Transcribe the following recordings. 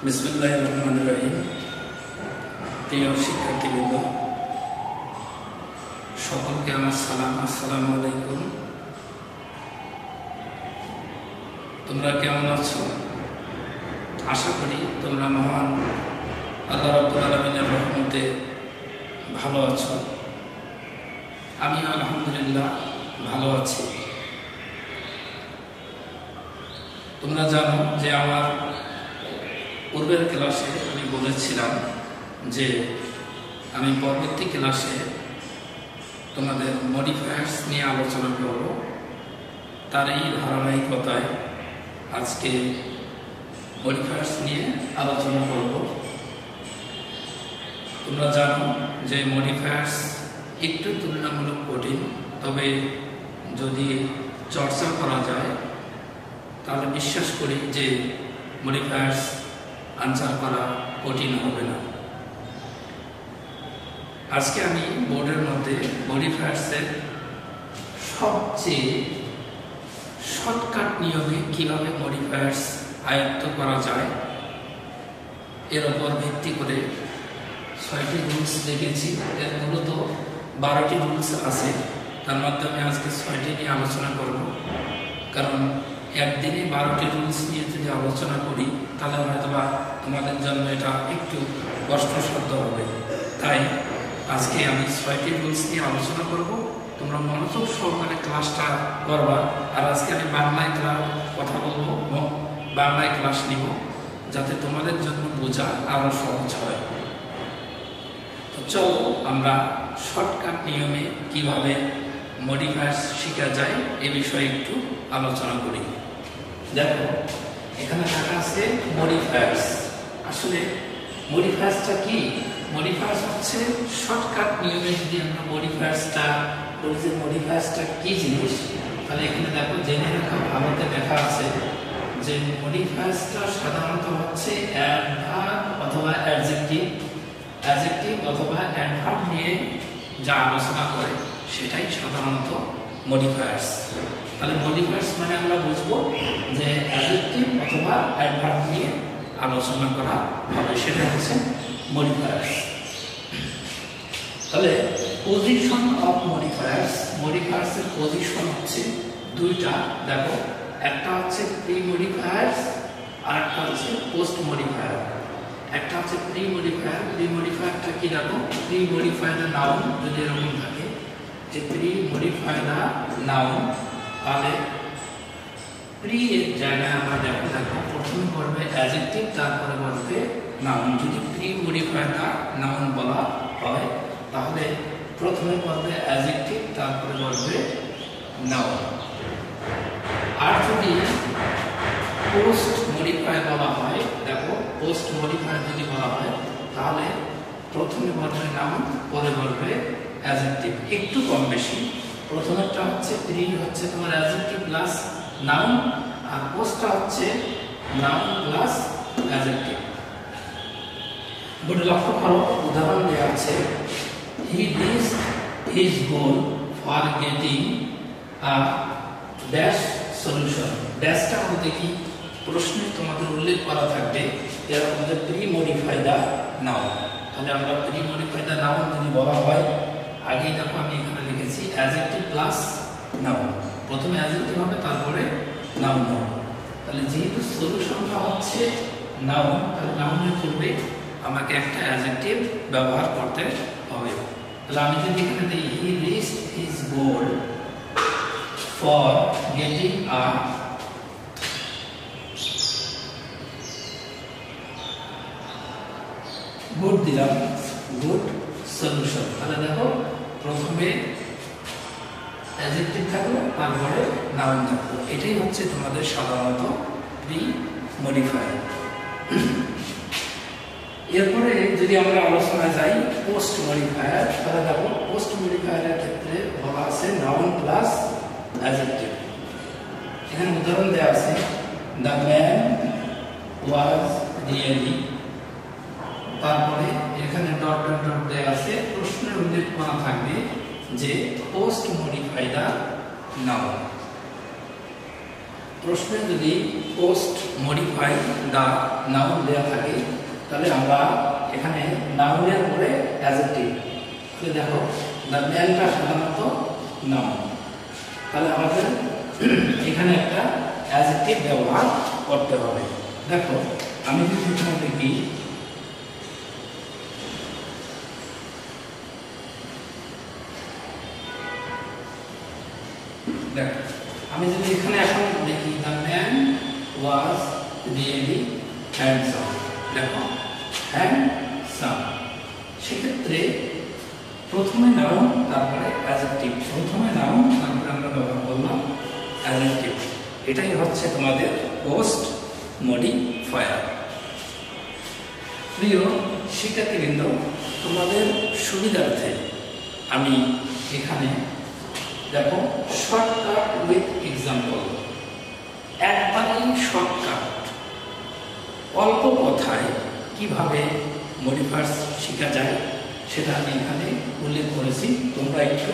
বিসমিল্লাহির রহমানির রহিম। প্রিয় শিক্ষার্থীবৃন্দ, সকলকে আমার সালাম, আসসালামু আলাইকুম। তোমরা কেমন আছো? আশা করি তোমরা মহান আল্লাহ রাব্বুল আলামিনের রহমতে ভালো আছো। আমি আলহামদুলিল্লাহ ভালো আছি। তোমরা জানো যে আমার পূর্বের ক্লাসে আমি বলেছিলাম যে আমি পরবর্তী ক্লাসে তোমাদের মডিফায়ার্স নিয়ে আলোচনা করব। তার এই ধারাবাহিকতায় আজকে মডিফায়ার্স নিয়ে আলোচনা করব। তোমরা জানো যে মডিফায়ার্স একটু তুলনামূলক কঠিন, তবে যদি চর্চা করা যায় তাহলে বিশ্বাস করি যে মডিফায়ার্স আনসার করা কঠিন হবে না। আজকে আমি বোর্ডের মধ্যে মডিফায়ার্সের সবচেয়ে শর্টকাট নিয়মে কিভাবে মডিফায়ার্স আয়ত্ত করা যায় এর উপর ভিত্তি করে 6টি রুলস লিখেছি। এর মূলত 12টি রুলস আছে, তার মাধ্যমে আজকে 6টি নিয়ে আলোচনা করব। কারণ একদিনে 12টি রুলস নিয়ে যদি আলোচনা করি তাহলে হয়তোবা তোমাদের জন্য এটা একটু কষ্টসাধ্য হবে। তাই আজকে আমি 6টি রুলস নিয়ে আলোচনা করব। তোমরা মনোযোগ সহকারে ক্লাসটা করবা। আর আজকে আমি বাংলায় কথা বলবো, বাংলায় ক্লাস নিব, যাতে তোমাদের জন্য বোঝা আরো সহজ হয়। তো চলো আমরা শর্টকাট নিয়মে কিভাবে মডিফায়ার্স শেখা যায় এ বিষয়ে একটু আলোচনা করি। দেখো, এখানে লেখা আছে মডিফায়ার্স। আসলে মডিফায়ার্সটা কি? মডিফায়ার্স হচ্ছে শর্টকাট নিয়মে যদি আমরা মডিফায়ার্সটা বলি যে মডিফায়ার্সটা কি জিনিস, তাহলে এখানে দেখো জেনে রাখা ভালোতে লেখা আছে যে মডিফায়ার্সটা সাধারণত হচ্ছে অ্যাডভার্ব অথবা অ্যাডজেক্টিভ অথবা অ্যাডভার্ব নিয়ে যা আলোচনা করে সেটাই সাধারণত মডিফায়ার্স। তাহলে মডিফায়ার্স মানে আমরা বুঝবো যে অ্যাডজেক্টিভ অথবা অ্যাডভার্ব নিয়ে আলোচনা করা হবে, সেটা হচ্ছে মডিফায়ার্স। তাহলে পজিশন অফ মডিফায়ার্স এর পজিশন হচ্ছে দুইটা। দেখো, একটা হচ্ছে প্রি মডিফায়ার্স আর একটা হচ্ছে পোস্ট মডিফায়ার। একটা হচ্ছে প্রি মডিফায়ারটা কি? দেখো, প্রি মডিফায়ার নাউন যদি এরকম থাকে যে প্রি মডিফায়ার নাউন, তাহলে প্রি এর জায়গায় আমরা দেখো প্রথমে পড়বে অ্যাডজেক্টিভ, তারপরে বলবে নাউন। যদি প্রি মডিফায়ার নাউন বলা হয় তাহলে প্রথমে পড়বে অ্যাডজেক্টিভ, তারপরে বলবে নাউন। আর যদি পোস্ট মডিফায়ার বলা হয়, দেখো পোস্ট মডিফায়ার যদি বলা হয় তাহলে প্রথমে বলবে নাউন, পরে বলবে অ্যাডজেক্টিভ। একটু কম বেশি। প্রথমেরটা হচ্ছে প্রি হচ্ছে তোমার অ্যাডজেক্টিভ প্লাস নাউন, আর পোস্টটা হচ্ছে নাউন প্লাস অ্যাডজেক্টিভ। বোর্ডে লক্ষ্য করো, উদাহরণ দেওয়া আছে, হি reached his goal for getting a dash solution। ড্যাশটা বলতে কি? প্রশ্নে তোমাদের উল্লেখ করা থাকবে এরকম যে প্রি মডিফাইড নাউন। তাহলে আমরা প্রি মডিফাইড নাউন যদি বলা হয়, আগেই দেখো আমি এখানে লিখেছি অ্যাডজেক্টিভ প্লাস নাউন। প্রথমে অ্যাডজেক্টিভ হবে, তারপরে নাউন হবে। তাহলে যেহেতু সলিউশনটা হচ্ছে নাউন, তাহলে নাউনের পূর্বে আমাকে একটা অ্যাডজেক্টিভ ব্যবহার করতে হবে। তাহলে আমি যদি এখানে দিই he reached his goal for getting a good, দিলাম গুড সলিউশন। তাহলে দেখো প্রথমে অ্যাডজেক্টিভ থাকলো, তারপরে নাউন থাকলো। এটাই হচ্ছে তোমাদের সাধারণত প্রি মডিফায়ার। এরপরে যদি আমরা আলোচনায় যাই পোস্ট মডিফায়ার, তাহলে দেখো পোস্ট মডিফায়ারের ক্ষেত্রে বলা আছে নাউন প্লাস অ্যাডজেক্টিভ। এখানে উদাহরণ দেওয়া আছে, দ্য ম্যান ওয়াজ রিয়েলি, তারপরে এখানে ডট ডট ডট দেওয়া আছে, প্রশ্নের উল্লেখ করা থাকবে যে পোস্ট মডিফাইড নাউন। প্রশ্নে যদি পোস্ট মডিফাই দা নাউন দেওয়া থাকে তাহলে আমরা এখানে নাউনের পরে অ্যাডজেক্টিভ, তাহলে দেখো দ্য ম্যানটা সাধারণত নাউন, তাহলে আমাদের এখানে একটা অ্যাডজেক্টিভ ব্যবহার করতে হবে। দেখো আমি যদি এখানে দেখি দেখো আমি যদি এখানে এখন দেখি the man was really handsome, দেখো হ্যান্ডসাম, সেক্ষেত্রে প্রথমে নাউন তারপরে অ্যাডজেক্টিভ, প্রথমে নাউন তারপরে আমরা ব্যবহার করলাম অ্যাডজেক্টিভ, এটাই হচ্ছে তোমাদের পোস্ট মডিফায়ার। প্রিয় শিক্ষার্থীবৃন্দ, তোমাদের সুবিধার্থে আমি এখানে দেখো শর্টকাট উইথ এক্সাম্পল, একবারেই শর্টকাট অল্প কথায় কিভাবে মডিফায়ার্স শেখা যায় সেটা আমি এখানে উল্লেখ করেছি, তোমরা একটু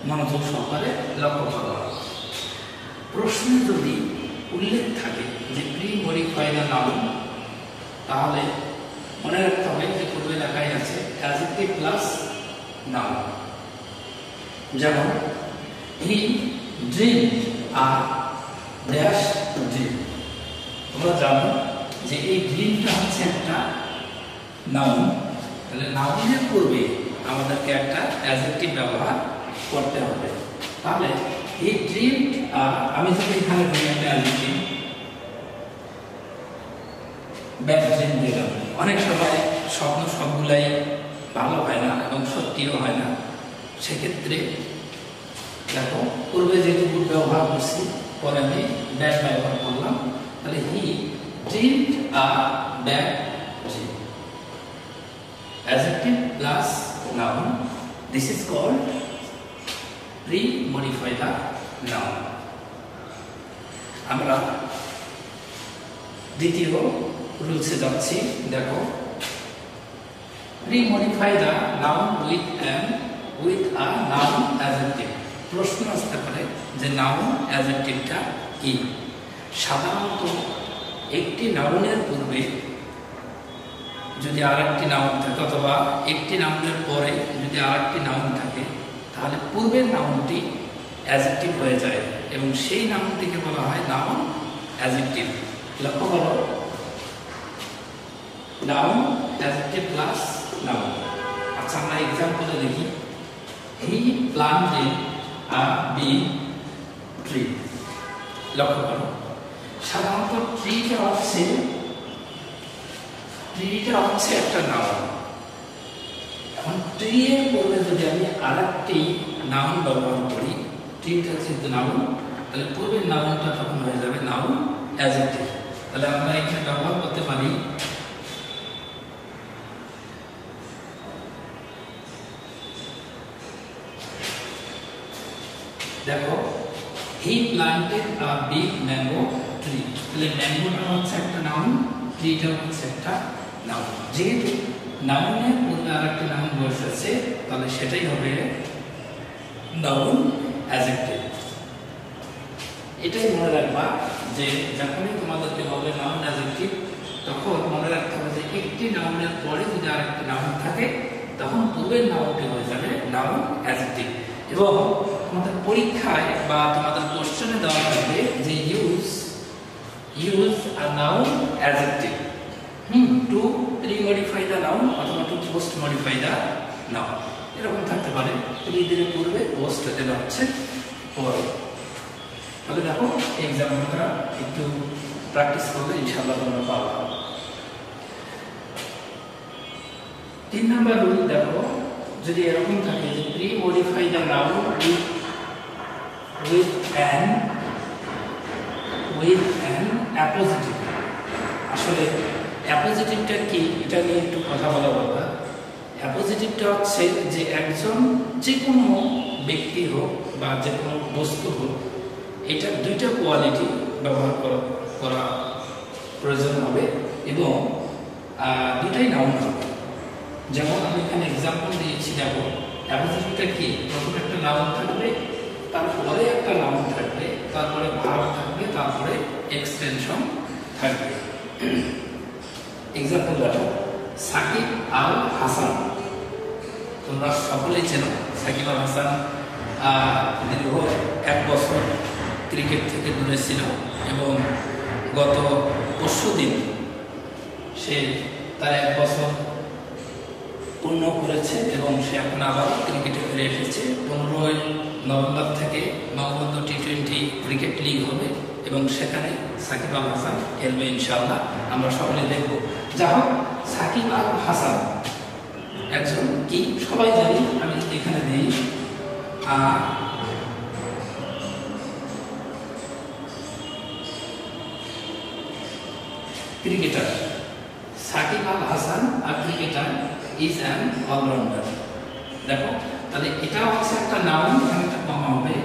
মনোযোগ সহকারে লক্ষ্য করো। প্রশ্নে যদি উল্লেখ থাকে যে প্রি মডিফাই দ্য নাউন, তাহলে মনে রাখতে হবে যে পূর্বে লেখাই আছে অ্যাডজেক্টিভ প্লাস নাউন। যেমন হি ড্রিমড আ ড্যাশ ড্রিম, তোমরা জানো যে এই ড্রিমটা হচ্ছে একটা নাউন, তাহলে নাউনের পূর্বে আমাদেরকে একটা অ্যাডজেক্টিভ ব্যবহার করতে হবে। তাহলে হি ড্রিমড আমি যদি এখানে ধরি একটা অ্যাডজেক্টিভ ব্যাড ড্রিম দিলাম, অনেক সময় স্বপ্ন সবগুলাই ভালো হয় না এবং সত্যিও হয় না, সেক্ষেত্রে দেখো পূর্বে যেহেতু গুড ব্যবহার করছি পরে আমি ব্যাড ব্যবহার করলাম, তাহলে he dreamed a bad dream, adjective plus noun, this is called pre-modify the noun। আমরা দ্বিতীয় রুলসে যাচ্ছি, দেখো pre-modify the noun with a noun adjective। প্রশ্ন আসতে পারে যে নাউন অ্যাডজেক্টিভটা কি। সাধারণত একটি নাউনের পূর্বে যদি আরেকটি নাউন থাকে অথবা একটি নাউনের পরে যদি আরেকটি নাউন থাকে তাহলে পূর্বের নাউনটি অ্যাডজেক্টিভ হয়ে যায় এবং সেই নাউনটিকে বলা হয় নাউন অ্যাডজেক্টিভ। লক্ষ্য করো, নাউন অ্যাডজেক্টিভ প্লাস নাউন। আচ্ছা আমরা এক্সাম্পলে দেখি, হি প্লান্টেড আ বিগ ট্রি। লক্ষ্য করো, সাধারণত ট্রিটা হচ্ছে একটা নাউন। এখন ট্রি এর পূর্বে যদি আমি আরেকটি নাউন ব্যবহার করি, ট্রিটা যেহেতু নাউন, তাহলে পূর্বের নাউনটা তখন হয়ে যাবে নাউন অ্যাডজেক্টিভ। তাহলে আমরা এখানে ব্যবহার করতে পারি দেখো he planted a big mango tree, তাহলে ম্যাঙ্গোটা হচ্ছে একটা নাউন, ট্রিটা হচ্ছে একটা নাউন। যেহেতু নাউনের পূর্বে আরেকটি নাউন বসেছে তাহলে সেটাই হবে নাউন অ্যাডজেক্টিভ। এটাই মনে রাখবা যে যখনই তোমাদেরকে বলে নাউন অ্যাডজেক্টিভ তখন মনে রাখতে হবে যে একটি নাউনের পরে যদি আরেকটি নাউন থাকে তখন পূর্বের নাউনটি হয়ে যাবে নাউন অ্যাডজেক্টিভ। এবং তোমাদের পরীক্ষায় বা তোমাদের কোশ্চেনে দেওয়া থাকবে যে use a noun adjective to premodify the noun অথবা টু পোস্ট-মডিফাই দ্য নাউন, এরকম থাকতে পারে। প্রি দিলে পূর্বে, পোস্ট দিলে হচ্ছে পরে। তাহলে দেখো এক্সাম্পলটা একটু প্র্যাকটিস করলে ইনশাআল্লাহ তোমরা পাবে। 3 নাম্বার রুল দেখো, যদি এরকম থাকে যে pre-modify the noun with an appositive। আসলে অ্যাপোজিটিভটা কি এটা নিয়ে একটু কথা বলা দরকার। অ্যাপোজিটিভটা হচ্ছে যে একজন যে কোনো ব্যক্তি হোক বা যে কোনো বস্তু হোক, এটা দুইটা কোয়ালিটি ব্যবহার করা প্রয়োজন হবে এবং দুটাই নাউন হবে। যেমন আমি এখানে এক্সাম্পল দিয়েছি, দেখো অ্যাপোজিটিভটা কি, প্রথমে একটা নাউন থাকবে তারপরে একটা নাউন থাকবে, তারপরে ভার্ব থাকবে, তারপরে এক্সটেনশন থাকবে। এক্সাম্পল দেখো, সাকিব আল হাসান। তোমরা সকলেই চেনো সাকিব আল হাসান দীর্ঘ 1 বছর ক্রিকেট থেকে দূরে ছিল এবং গত পরশুদিন সে তার 1 বছর পূর্ণ করেছে এবং সে এখন আবার ক্রিকেটে ফিরে এসেছে। 15ই নভেম্বর থেকে বঙ্গবন্ধু টি20 ক্রিকেট লিগ হবে এবং সেখানে সাকিব আল হাসান খেলবে ইনশাআল্লাহ, আমরা সকলে দেখব। যা হোক, সাকিব আল হাসান একজন কি সবাই জানি, আমি এখানে দিই ক্রিকেটার। সাকিব আল হাসান আর ক্রিকেটার ইজ অ্যান অলরাউন্ডার। দেখো তাহলে এটা হচ্ছে একটা নাউন, এখানে একটা কমা হবে।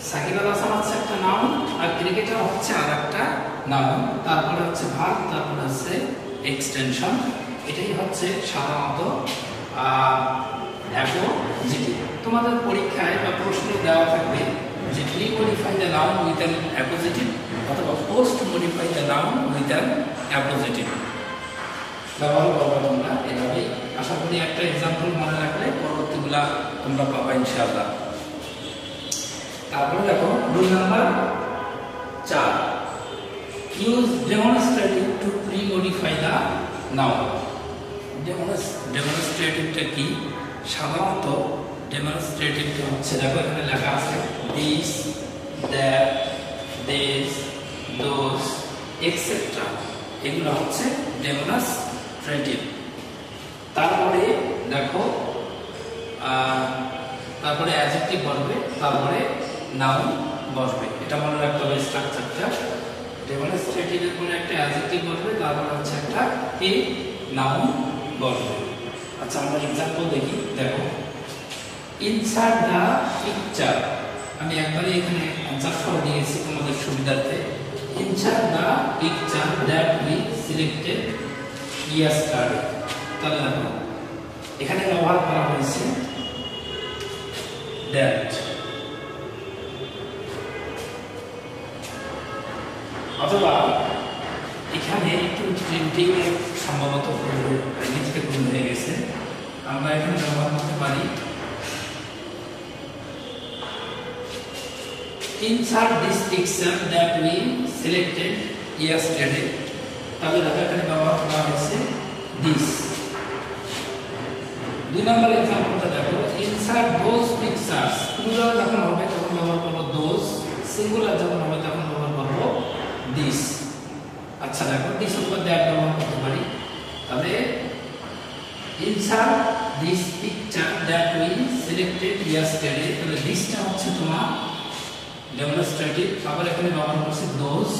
সাকিব আল হাসান হচ্ছে একটা নাউন আর ক্রিকেটার হচ্ছে আর একটা নাউন, তারপরে হচ্ছে ভার্ব, তারপরে হচ্ছে এক্সটেনশন। এটাই হচ্ছে সাধারণত অ্যাপোজিটিভ। তোমাদের পরীক্ষায় বা প্রশ্ন দেওয়া থাকবে যে pre modify the noun with an appositive অথবা post modify the noun with an appositive. ব্যবহার করবো তোমরা এভাবে। আশা করি একটা এক্সাম্পল মনে রাখলে পরবর্তীগুলা তোমরা পাবা ইনশাআল্লাহ। তারপরে দেখো rule number 4, use demonstrative to pre modify the noun. ডেমনস্ট্রেটিভটা কি? সাধারণত ডেমনস্ট্রেটিভটা হচ্ছে, দেখো এখানে লেখা আছে this, that, this, those, etcetera, এগুলো হচ্ছে ডেমনস্ট্রেটিভ। তারপরে দেখো তারপরে অ্যাডজেক্টিভ বসবে, তারপরে নাউন বসবে। এটা মনে রাখতে হবে স্ট্রাকচারটা। ডেমনস্ট্রেটিভের পরে একটা অ্যাডজেক্টিভ বসবে, তারপরে হচ্ছে একটা কি নাউন বসবে। আচ্ছা, আমরা এক্সাম্পল দেখি। দেখো, ইনসার্ট দ্য পিকচার। আমি একবারই এখানে অ্যানসার সহ দিয়েছি তোমাদের সুবিধার্থে। Insert the picture that we selected yesterday. তাহলে দেখো এখানে ব্যবহার করা হয়েছে দ্যাট, অথবা এখানে একটু প্রিন্টিং এর সম্ভবত নিজেকে ভুল হয়ে গেছে। আমরা এখানে ব্যবহার করতে পারি insert this picture that we selected yesterday. তাহলে দেখো এখানে ব্যবহার করা হয়েছে this। 2 নম্বর এক্সাম্পলটা দেখো, insert those pictures। প্লুরাল যখন হবে তখন ব্যবহার করব those, সিঙ্গুলার যখন হবে তখন ব্যবহার করব this। আচ্ছা দেখো, this অথবা that ব্যবহার করতে পারি। তাহলে insert this picture that we selected yesterday। তাহলে thisটা হচ্ছে তোমার ডেমনস্ট্রেটিভ। আবার এখানে ব্যবহার করছি those,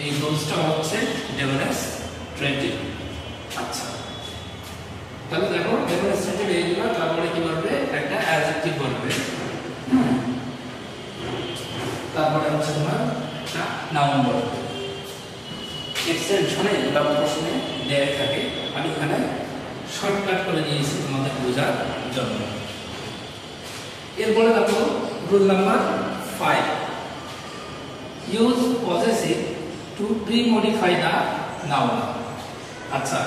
এই thoseটা হচ্ছে ডেমনস্ট্রেটিভ। আচ্ছা, তাহলে দেখো ডেমনস্ট্রেটিভ এইগুলো, তারপরে কি বলবে একটা অ্যাডজেক্টিভ বলবে, তারপরে হচ্ছে তোমার একটা নাউন বলবে। এক্সটেনশনে বা প্রশ্নে দেয়া থাকে, আমি এখানে শর্টকাট করে দিয়েছি তোমাদের বোঝার জন্য। এরপরে দেখো rule number 5, use possessive to pre modify the noun. আচ্ছা,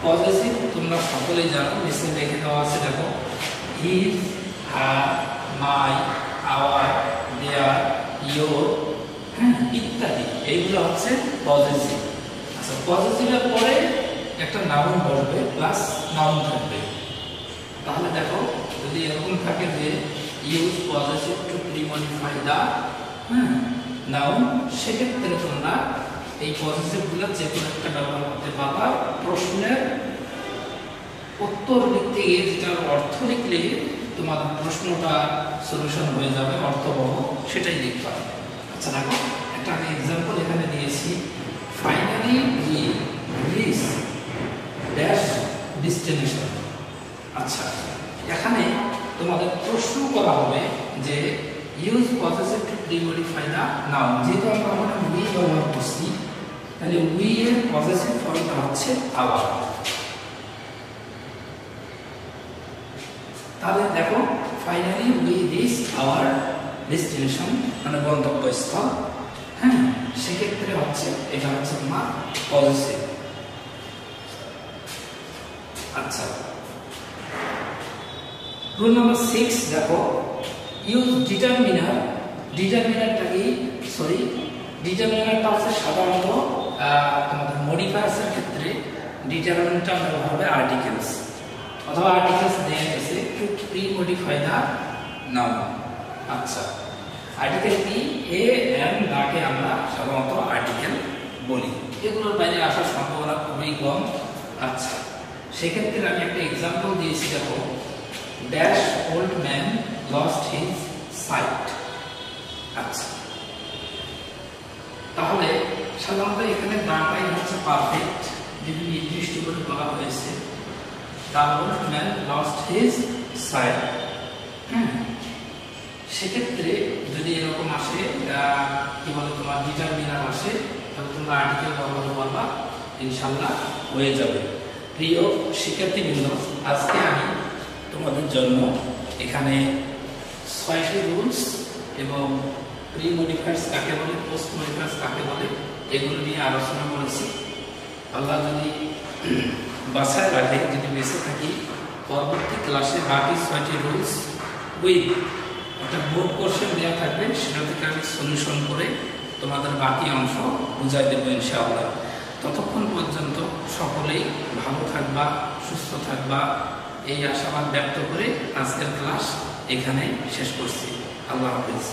পজেসিভ তোমরা সকলেই জানো, নিচে লিখে দেওয়া আছে। দেখো his, her, my, our, their, your, ইত্যাদি, এইগুলো হচ্ছে পজেসিভ। আচ্ছা, পজেসিভের পরে একটা নাউন বসবে প্লাস নাউন থাকবে। তাহলে দেখো যদি এরকম থাকে যে use possessive to pre modify the noun, সেক্ষেত্রে তোমরা এই পজেসিভগুলো যে কোনো একটা ব্যবহার করতে পারবা। প্রশ্নের উত্তর লিখতে গিয়ে যেটার অর্থ লিখলে তোমার প্রশ্নটা সলিউশন হয়ে যাবে, অর্থবহ, সেটাই লিখবা। আচ্ছা দেখো একটা আমি এক্সাম্পল এখানে দিয়েছি, finally we reach dash destination. আচ্ছা, এখানে তোমাদের প্রশ্ন করা হবে যে use possessive to pre modify the noun. যেহেতু আমরা উই ব্যবহার করছি, তাহলে উই এর পজেসিভ ফর্মটা হচ্ছে আওয়ার। তাহলে দেখো finally we reach hour destination মানে গন্তব্যস্থল। হ্যাঁ, সেক্ষেত্রে হচ্ছে এটা হচ্ছে তোমার পজিটিভ। আচ্ছা, রুল নাম্বার 6 দেখো, ইউজ ডিটারমিনার। ডিটারমিনারটা কি, সরি, ডিটারমিনারটা হচ্ছে সাধারণত তোমাদের মডিফায়ার্সের ক্ষেত্রে ডিটারমিনারটা ব্যবহার হবে আর্টিকেলস, অথবা আর্টিকেলস দেয়া গেছে to pre modify the noun. আচ্ছা, আর্টিকেল কি, এ এম দাকে আমরা সাধারণত আর্টিকেল বলি, এগুলোর বাইরে আসার সম্ভাবনা খুবই কম। আচ্ছা, সেক্ষেত্রে আমি একটা এক্সাম্পল দিয়েছি, দেখো, dash old man lost his sight. আচ্ছা, তাহলে সাধারণত এখানে দাটাই হচ্ছে পারফেক্ট, যদি নির্দিষ্ট করে বলা হয়েছে the old man lost his sight. হ্যাঁ, সেক্ষেত্রে যদি এরকম আসে, কি বলে, তোমার ডিটারমিনার আসে, তাহলে তোমরা আর্টিকেল ব্যবহার করবা, ইনশাআল্লাহ হয়ে যাবে। প্রিয় শিক্ষার্থীবৃন্দ, আজকে আমি তোমাদের জন্য এখানে 6টি রুলস এবং প্রি মডিফায়ার্স কাকে বলে, পোস্ট মডিফায়ার্স কাকে বলে, এগুলো নিয়ে আলোচনা করেছি। আল্লাহ যদি বাসায় রাখে, যদি বেঁচে থাকি, পরবর্তী ক্লাসে বাকি 6টি রুলস উইথ একটা বোর্ড কোশ্চেন দেওয়া থাকবে, সেটা থেকে আমি সলিউশন করে তোমাদের বাকি অংশ বুঝাই দেবো ইনশাআল্লাহ। ততক্ষণ পর্যন্ত সকলেই ভালো থাকবা, সুস্থ থাকবা, এই আশাবাদ ব্যক্ত করে আজকের ক্লাস এখানে শেষ করছি। আল্লাহ হাফেজ।